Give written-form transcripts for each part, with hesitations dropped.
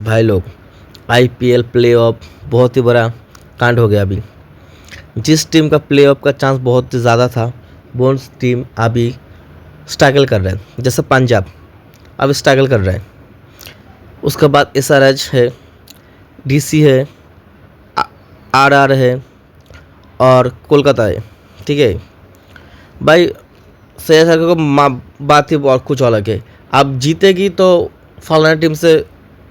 भाई लोग, IPL playoff बहुत ही बड़ा कांड हो गया अभी। जिस टीम का प्लेऑफ का चांस बहुत ही ज़्यादा था वो टीम अभी स्ट्रगल कर रहा है। जैसे पंजाब अब स्ट्रगल कर रहा है। उसके बाद एसआरएच है, डीसी है, आरआर है और कोलकाता है। ठीक है भाई, श्रेयस अय्यर को बात ही बहुत कुछ अलग है। अब जीतेगी तो फलाना टीम से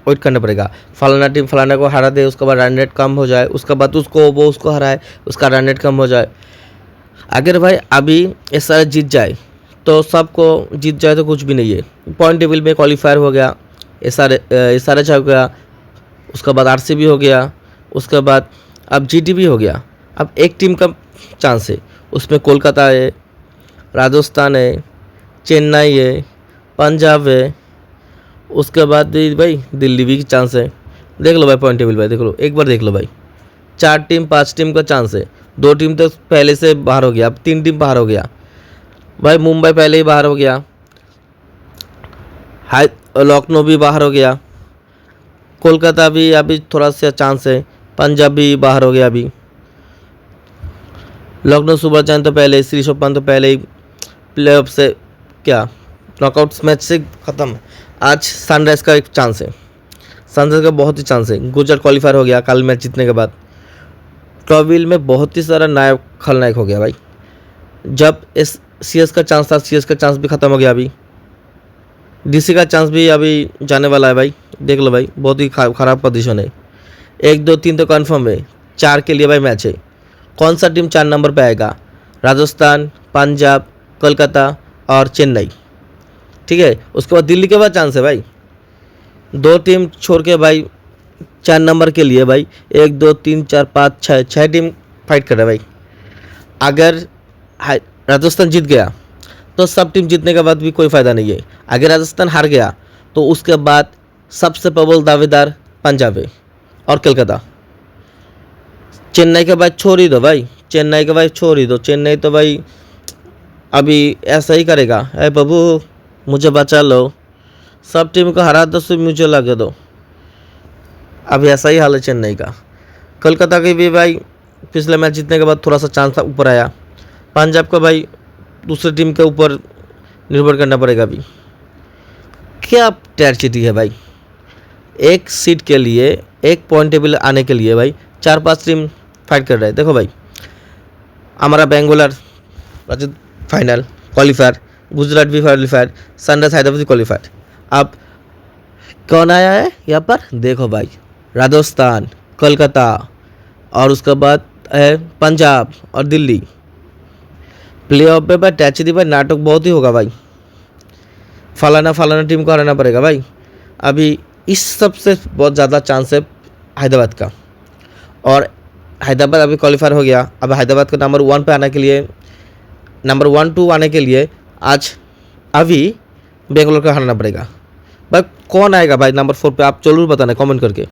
वेट करना पड़ेगा, फलाना टीम फलाना को हरा दे, उसके बाद रन रेट कम हो जाए, उसके बाद वो उसको हराए, उसका रन रेट कम हो जाए। अगर भाई अभी एसआरएच जीत जाए तो सबको जीत जाए तो कुछ भी नहीं है। पॉइंट टेबल में क्वालिफायर हो गया, एसआरएच हो गया, उसके बाद आरसीबी हो गया, उसके बाद अब जीटी हो गया। अब एक टीम का चांस है, उसमें कोलकाता है, राजस्थान है, चेन्नई है, पंजाब है, उसके बाद भी भाई दिल्ली भी चांस है। देख लो भाई पॉइंट टेबल भाई, देख लो एक बार देख लो भाई, 4 टीम 5 टीम का चांस है। 2 टीम तो पहले से बाहर हो गया, अब 3 टीम बाहर हो गया भाई। मुंबई पहले ही बाहर हो गया, लखनऊ भी बाहर हो गया, कोलकाता भी अभी थोड़ा सा चांस है, पंजाब भी बाहर हो गया अभी। लखनऊ सुपर जायंट तो पहले, श्री चौपान तो पहले ही प्लेऑफ से क्या नॉकआउट्स मैच से ख़त्म। आज सनराइज़ का एक चांस है, सनराइज़ का बहुत ही चांस है। गुजरात क्वालिफायर हो गया कल मैच जीतने के बाद। टॉविल में बहुत ही सारा नायक खलनायक हो गया भाई। जब इस सीएस का चांस था, सीएस का चांस भी ख़त्म हो गया अभी। डीसी का चांस भी अभी जाने वाला है भाई, देख लो भाई, बहुत ही ख़राब पोजीशन है। 1 2 3 तो कन्फर्म है, 4 के लिए भाई मैच है। कौन सा टीम 4 नंबर पे आएगा? राजस्थान, पंजाब, कोलकाता और चेन्नई। ठीक है, उसके बाद दिल्ली के बाद चांस है भाई। 2 टीम छोड़ के भाई 4 नंबर के लिए भाई 1 2 3 4 5 6 टीम फाइट कर रहा है भाई। अगर राजस्थान जीत गया तो सब टीम जीतने के बाद भी कोई फ़ायदा नहीं है। अगर राजस्थान हार गया तो उसके बाद सबसे प्रबल दावेदार पंजाब है और कोलकाता। चेन्नई के बाद छोड़ ही दो भाई, चेन्नई के भाई छोड़ ही दो। चेन्नई तो भाई अभी ऐसा ही करेगा, अरे बाबू मुझे बचा लो, सब टीम को हरा दो, सिर्फ मुझे लगा दो। अभी ऐसा ही हाल है चेन्नई का। कोलकाता की भी भाई पिछले मैच जीतने के बाद थोड़ा सा चांस ऊपर आया। पंजाब को भाई दूसरी टीम के ऊपर निर्भर करना पड़ेगा अभी। क्या ट्रेजेडी है भाई, एक सीट के लिए, एक पॉइंट टेबल आने के लिए भाई 4 5 टीम फाइट कर रहे हैं। देखो भाई, हमारा बेंगलोर फाइनल क्वालिफायर, गुजरात भी क्वालिफायर, सनराइज हैदराबाद भी क्वालिफायर। अब कौन आया है यहाँ पर? देखो भाई, राजस्थान, कोलकाता और उसके बाद है पंजाब और दिल्ली। प्लेऑफ में भाई ट्रेजेडी भाई, नाटक बहुत ही होगा भाई। फलाना टीम को हराना पड़ेगा भाई। अभी इस सब से बहुत ज़्यादा चांस है हैदराबाद का, और हैदराबाद अभी क्वालिफायर हो गया। अब हैदराबाद को नंबर 1 पे आने के लिए, नंबर 1 2 आने के लिए आज अभी बेंगलोर को हराना पड़ेगा भाई। कौन आएगा भाई नंबर 4 पे? आप जरूर बताना कमेंट करके।